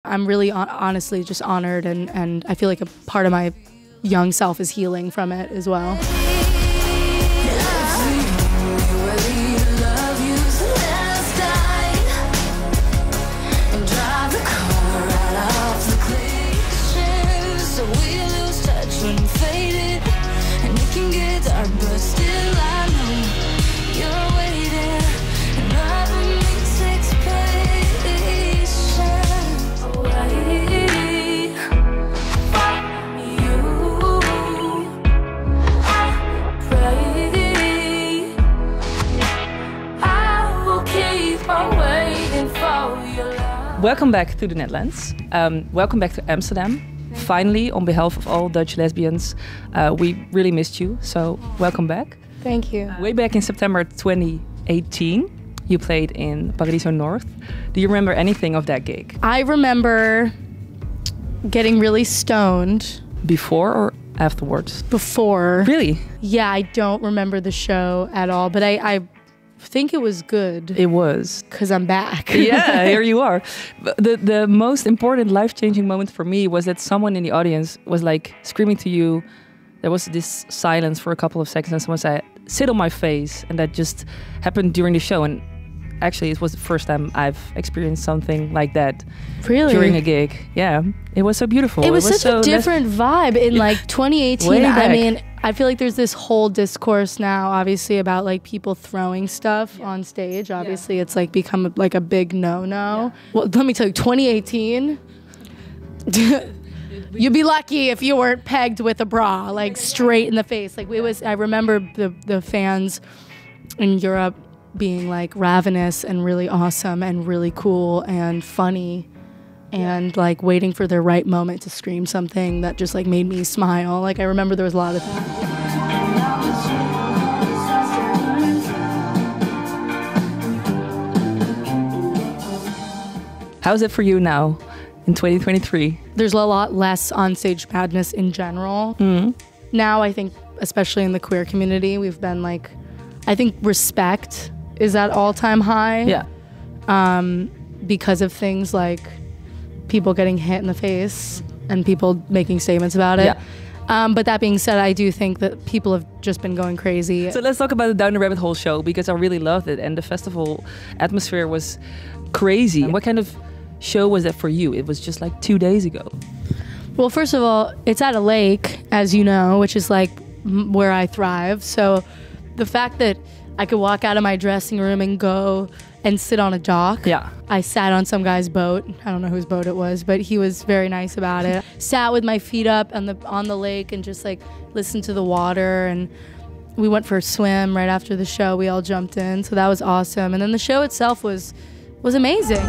I'm really honestly just honored, and I feel like a part of my young self is healing from it as well. Welcome back to the Netherlands. Welcome back to Amsterdam. Finally, on behalf of all Dutch lesbians, we really missed you, so welcome back. Thank you. Way back in September 2018, you played in Paradiso North. Do you remember anything of that gig? I remember getting really stoned. Before or afterwards? Before. Really? Yeah, I don't remember the show at all, but I think it was good. It was. Because I'm back. Yeah, here you are. The most important life-changing moment for me was that someone in the audience was like screaming to you. There was this silence for a couple of seconds and someone said, "Sit on my face." And that just happened during the show. And actually, it was the first time I've experienced something like that. Really? During a gig. Yeah. It was so beautiful. It was such a different vibe in like 2018. I mean, I feel like there's this whole discourse now, obviously, about like people throwing stuff on stage. Obviously, it's like become like a big no-no. Well, let me tell you, 2018, you'd be lucky if you weren't pegged with a bra, like straight in the face. Like I remember the fans in Europe being like ravenous and really awesome and really cool and funny. And like waiting for their right moment to scream something that just like made me smile. Like I remember there was a lot of things. How's it for you now in 2023? There's a lot less onstage madness in general. Now I think, especially in the queer community, we've been like, I think respect is at all-time high. Yeah. Because of things like people getting hit in the face and people making statements about it. Yeah. But that being said, I do think that people have just been going crazy. So let's talk about the Down the Rabbit Hole show, because I really loved it and the festival atmosphere was crazy. What kind of show was that for you? It was just like 2 days ago. Well, first of all, it's at a lake, as you know, which is like where I thrive. So the fact that I could walk out of my dressing room and go and sit on a dock. Yeah. I sat on some guy's boat. I don't know whose boat it was, but he was very nice about it. Sat with my feet up on the lake and just like listened to the water. And we went for a swim right after the show. We all jumped in, so that was awesome. And then the show itself was amazing.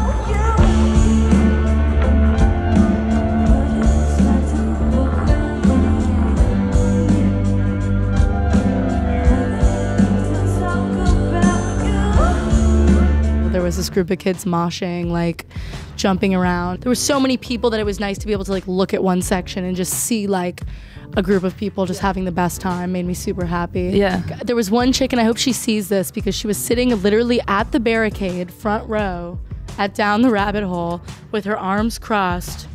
There was this group of kids moshing, like jumping around. There were so many people that it was nice to be able to like look at one section and just see like a group of people just having the best time. Made me super happy. Yeah. There was one chick, and I hope she sees this, because she was sitting literally at the barricade, front row, at Down the Rabbit Hole, with her arms crossed,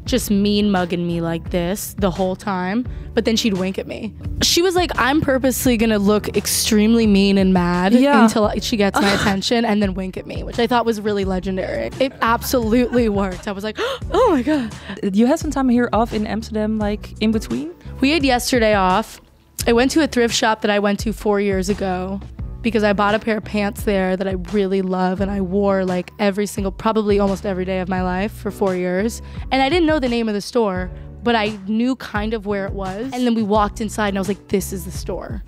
just mean mugging me like this the whole time, but then she'd wink at me. She was like, I'm purposely gonna look extremely mean and mad until she gets my attention, and then wink at me, which I thought was really legendary. It absolutely worked. I was like, oh my God. You had some time here off in Amsterdam, like in between? We had yesterday off. I went to a thrift shop that I went to 4 years ago, because I bought a pair of pants there that I really love, and I wore like probably almost every day of my life for 4 years. And I didn't know the name of the store, but I knew kind of where it was. And then we walked inside and I was like, this is the store.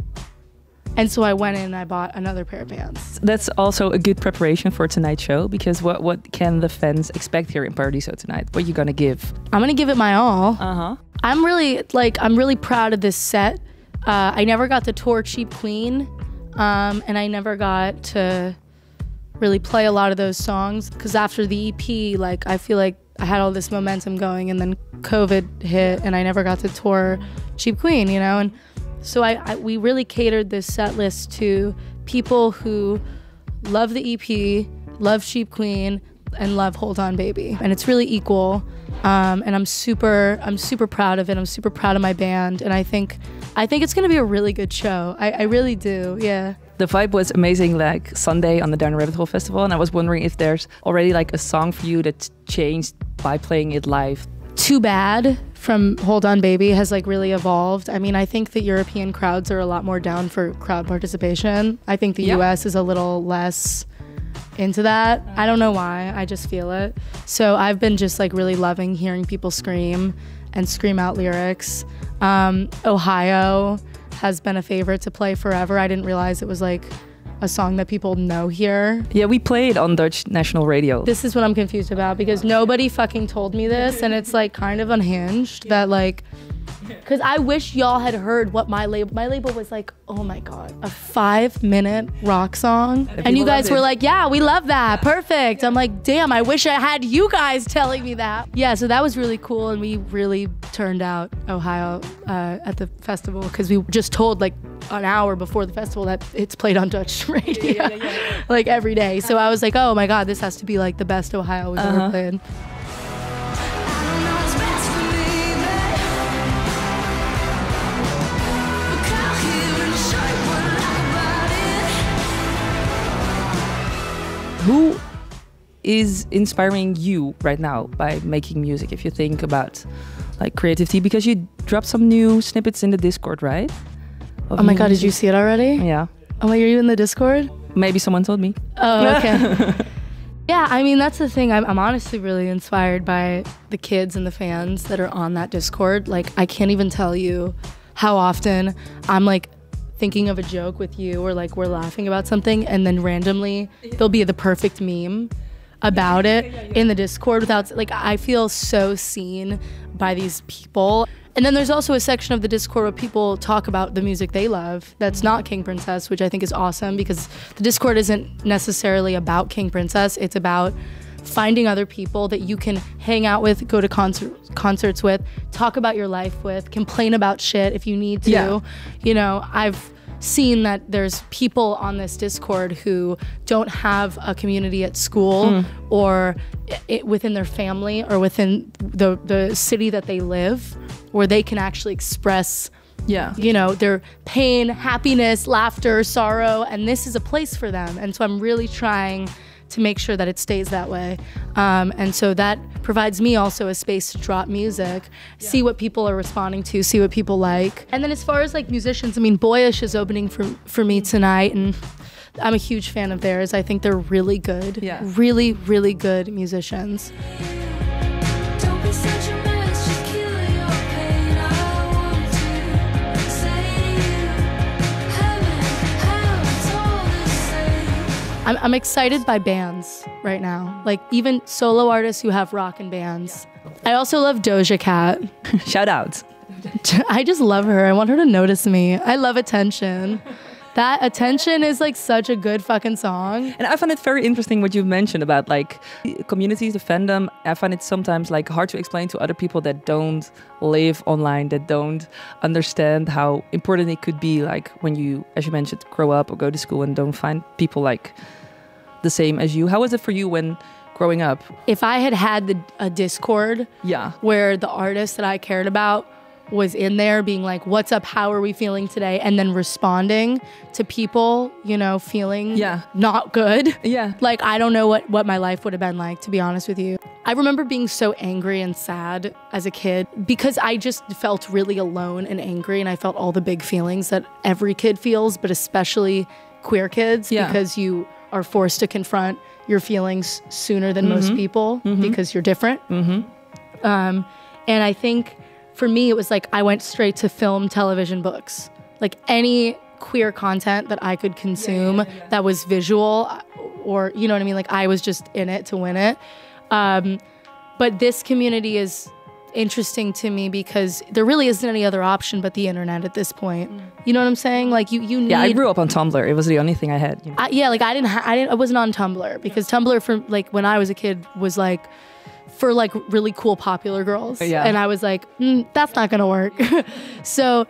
And so I went in and I bought another pair of pants. That's also a good preparation for tonight's show, because what can the fans expect here in Paradiso tonight? What are you gonna give? I'm gonna give it my all. Uh-huh. I'm really proud of this set. I never got to tour Cheap Queen. And I never got to really play a lot of those songs, because after the EP, like I feel like I had all this momentum going, and then COVID hit and I never got to tour Cheap Queen, you know? And so we really catered this set list to people who love the EP, love Cheap Queen, and love Hold On Baby. And it's really equal. And I'm super proud of it. I'm super proud of my band. And I think it's going to be a really good show. I really do. Yeah. The vibe was amazing, like Sunday on the Down the Rabbit Hole Festival. And I was wondering if there's already like a song for you that's changed by playing it live. Too Bad from Hold On Baby has like really evolved. I mean, I think the European crowds are a lot more down for crowd participation. I think the US is a little less into that. I don't know why, I just feel it. So I've been just like really loving hearing people scream and scream out lyrics. Ohio has been a favorite to play forever. I didn't realize it was like a song that people know here. Yeah, we played on Dutch national radio. This is what I'm confused about because nobody fucking told me this, and it's like kind of unhinged that like, because I wish y'all had heard what my label was like, oh my God, a 5-minute rock song. And you guys were like, yeah, we love that, perfect. I'm like, damn, I wish I had you guys telling me that. Yeah, so that was really cool, and we really turned out Ohio at the festival because we just told like an hour before the festival that it's played on Dutch radio like every day. So I was like, oh my God, this has to be like the best Ohio we've ever played. Who is inspiring you right now by making music, if you think about like creativity? Because you dropped some new snippets in the Discord, right? Oh my God, did you see it already? Yeah. Oh, are you in the Discord? Maybe someone told me. Oh, okay. Yeah, I mean, that's the thing. I'm honestly really inspired by the kids and the fans that are on that Discord. Like, I can't even tell you how often I'm like thinking of a joke with you, or like we're laughing about something, and then randomly there'll be the perfect meme about it in the Discord without, like, I feel so seen by these people. And then there's also a section of the Discord where people talk about the music they love that's not King Princess, which I think is awesome, because the Discord isn't necessarily about King Princess. It's about finding other people that you can hang out with, go to concerts with, talk about your life with, complain about shit if you need to. Yeah. You know, I've seen that there's people on this Discord who don't have a community at school or within their family or within the city that they live, where they can actually express, you know, their pain, happiness, laughter, sorrow, and this is a place for them. And so I'm really trying to make sure that it stays that way. And so that provides me also a space to drop music, see what people are responding to, see what people like. And then as far as like musicians, I mean, Boyish is opening for me tonight, and I'm a huge fan of theirs. I think they're really good, really, really good musicians. I'm excited by bands right now, like even solo artists who have rockin' bands. I also love Doja Cat. Shout out. I just love her. I want her to notice me. I love Attention. That Attention is like such a good fucking song. And I find it very interesting what you mentioned about like communities, the fandom. I find it sometimes like hard to explain to other people that don't live online, that don't understand how important it could be, like when you, as you mentioned, grow up or go to school and don't find people like the same as you. How was it for you when growing up? If I had had a Discord where the artist that I cared about was in there being like, what's up, how are we feeling today, and then responding to people, you know, feeling not good, like I don't know what my life would have been like, to be honest with you. I remember being so angry and sad as a kid because I just felt really alone and angry, and I felt all the big feelings that every kid feels, but especially queer kids, because you are forced to confront your feelings sooner than most people because you're different. And I think for me, it was like I went straight to film, television, books. Like any queer content that I could consume that was visual, or, you know what I mean? Like I was just in it to win it. But this community is interesting to me because there really isn't any other option but the internet at this point. You know what I'm saying? Like you need. Yeah, I grew up on Tumblr. It was the only thing I had. You know? Like I wasn't on Tumblr because Tumblr for like when I was a kid was like for like really cool popular girls. And I was like, that's not gonna work. So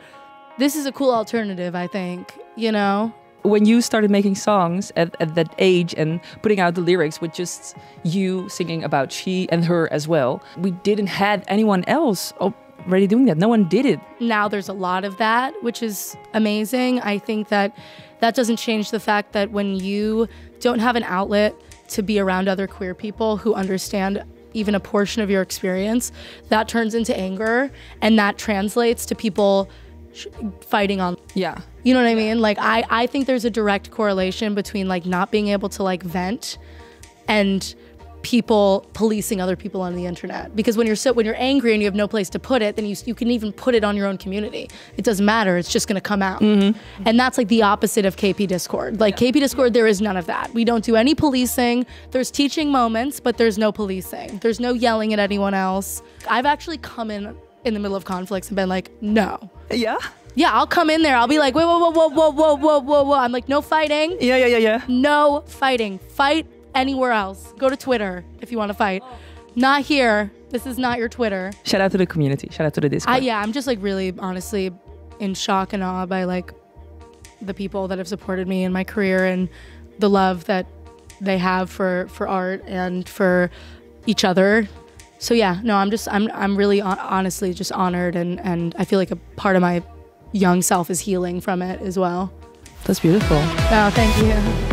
this is a cool alternative, I think, you know? when you started making songs at that age and putting out the lyrics with just you singing about she and her as well, we didn't have anyone else already doing that. No one did it. Now there's a lot of that, which is amazing. I think that doesn't change the fact that when you don't have an outlet to be around other queer people who understand even a portion of your experience, that turns into anger, and that translates to people fighting on. Yeah. You know what I mean? Like, I think there's a direct correlation between like not being able to like vent and people policing other people on the internet. Because when you're angry and you have no place to put it, then you can even put it on your own community. It doesn't matter. It's just going to come out. And that's like the opposite of KP Discord. Like KP Discord, there is none of that. We don't do any policing. There's teaching moments, but there's no policing. There's no yelling at anyone else. I've actually come in the middle of conflicts and been like, no. Yeah? Yeah, I'll come in there. I'll be like, whoa, whoa, whoa, whoa, whoa, whoa, whoa, whoa. I'm like, no fighting. Yeah. No fighting. Fight anywhere else. Go to Twitter if you want to fight. Not here. This is not your Twitter. Shout out to the community. Shout out to the Discord. I'm just like really, honestly, in shock and awe by like the people that have supported me in my career and the love that they have for art and for each other. So yeah, no, I'm really honestly just honored, and I feel like a part of my young self is healing from it as well. That's beautiful. Oh, thank you.